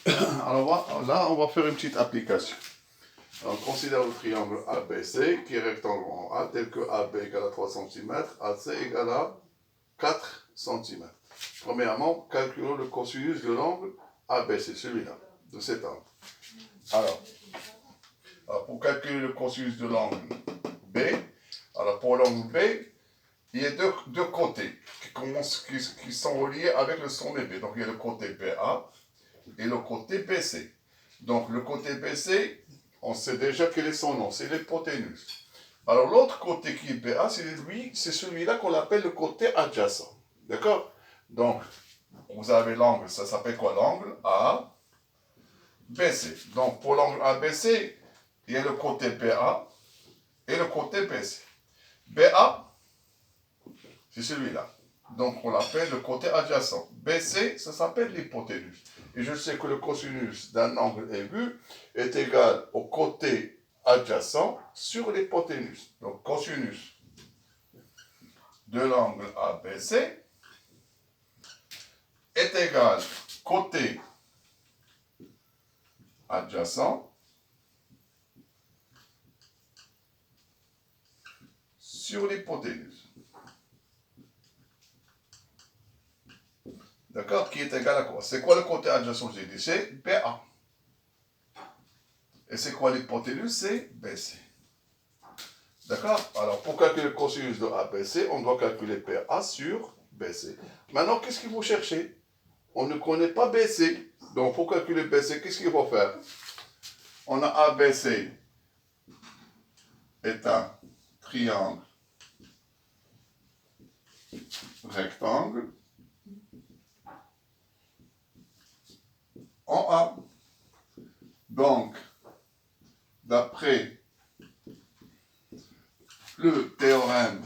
Alors là, on va faire une petite application. On considère le triangle ABC qui est rectangle en A tel que AB égale à 3 cm, AC égale à 4 cm. Premièrement, calculons le cosinus de l'angle ABC, celui-là, de cet angle. Alors, pour calculer le cosinus de l'angle B, alors pour l'angle B, il y a deux côtés qui sont reliés avec le sommet B. Donc il y a le côté BA et le côté BC. Donc le côté BC, on sait déjà quel est son nom, c'est l'hypoténuse. Alors l'autre côté qui est BA, c'est celui-là qu'on appelle le côté adjacent. D'accord? Donc, vous avez l'angle, ça s'appelle quoi? L'angle ABC. Donc pour l'angle ABC, il y a le côté BA et le côté BC. BA, c'est celui-là. Donc on l'appelle le côté adjacent. BC, ça s'appelle l'hypoténuse. Et je sais que le cosinus d'un angle aigu est égal au côté adjacent sur l'hypoténuse. Donc cosinus de l'angle ABC est égal côté adjacent sur l'hypoténuse. D'accord? Qui est égal à quoi? C'est quoi le côté adjacent? J'ai dit, c'est BA. Et c'est quoi l'hypoténuse? C'est BC. D'accord? Alors, pour calculer le cosinus de ABC, on doit calculer BA sur BC. Maintenant, qu'est-ce qu'il faut chercher? On ne connaît pas BC. Donc, pour calculer BC, qu'est-ce qu'il faut faire? On a ABC est un triangle rectangle en A. Donc, d'après le théorème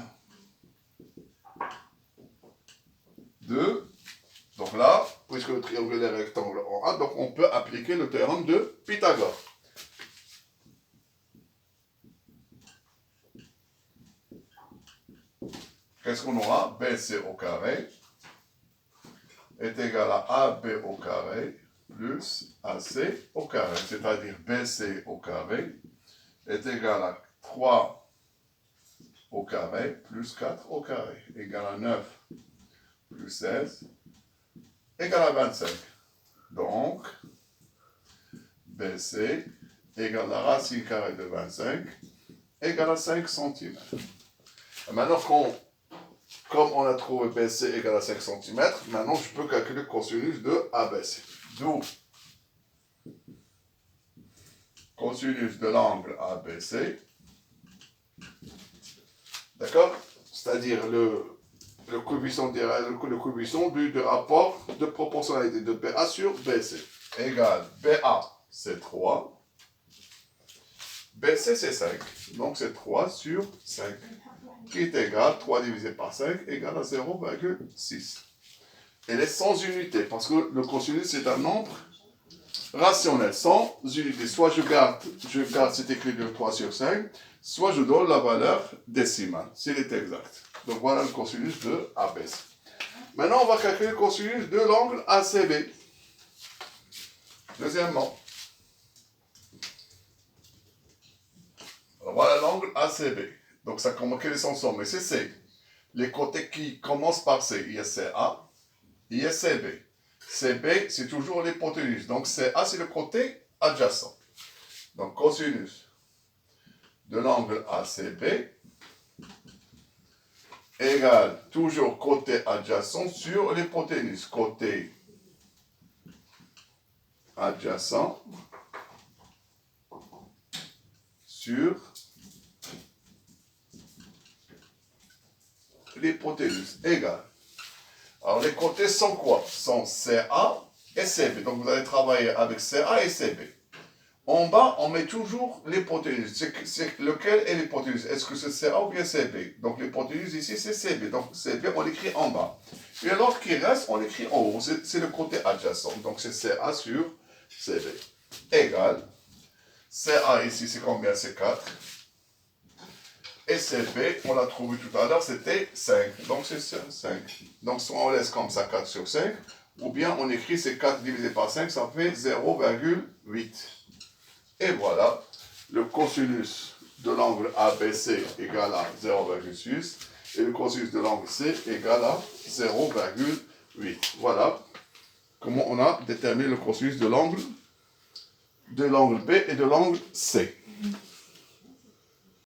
donc là, puisque le triangle est rectangle en A, donc on peut appliquer le théorème de Pythagore. Qu'est-ce qu'on aura? BC au carré est égal à AB au carré plus AC au carré. C'est-à-dire BC au carré est égal à 3 au carré plus 4 au carré, égal à 9 plus 16, égal à 25. Donc, BC égale la racine carrée de 25, égale à 5 cm. Maintenant, comme on a trouvé BC égale à 5 cm, maintenant je peux calculer le cosinus de ABC. D'où cosinus de l'angle ABC, d'accord? C'est-à-dire le coefficient du rapport de proportionnalité de BA sur BC égale BA, c'est 3, BC, c'est 5. Donc c'est 3 sur 5, qui est égal, 3 divisé par 5, égale à 0,6. Elle est sans unité, parce que le cosinus, c'est un nombre rationnel, sans unité. Soit je garde cet équilibre de 3 sur 5, soit je donne la valeur décimale, s'il est exact. Donc voilà le cosinus de ABC. Maintenant, on va calculer le cosinus de l'angle ACB. Deuxièmement, alors voilà l'angle ACB. Donc ça commence, quel est son sommet? C'est C. Les côtés qui commencent par C, il y a CA, il y a CB. CB, c'est toujours l'hypoténuse. Donc CA, c'est le côté adjacent. Donc cosinus de l'angle ACB égale toujours côté adjacent sur l'hypoténuse. Côté adjacent sur l'hypoténuse égale. Alors les côtés sont quoi? Sont CA et CB. Donc vous allez travailler avec CA et CB. En bas, on met toujours l'hypoténuse. C'est lequel est l'hypoténuse? Est-ce que c'est CA ou bien CB? Donc l'hypoténuse ici, c'est CB. Donc CB, on l'écrit en bas. Et l'autre qui reste, on l'écrit en haut. C'est le côté adjacent. Donc c'est CA sur CB. Égal. CA ici, c'est combien? C'est 4. Et CB, on l'a trouvé tout à l'heure, c'était 5. Donc c'est 5. Donc soit on laisse comme ça 4 sur 5, ou bien on écrit ces 4 divisé par 5, ça fait 0,8. Et voilà, le cosinus de l'angle ABC égale à 0,6 et le cosinus de l'angle C égale à 0,8. Voilà comment on a déterminé le cosinus de l'angle B et de l'angle C.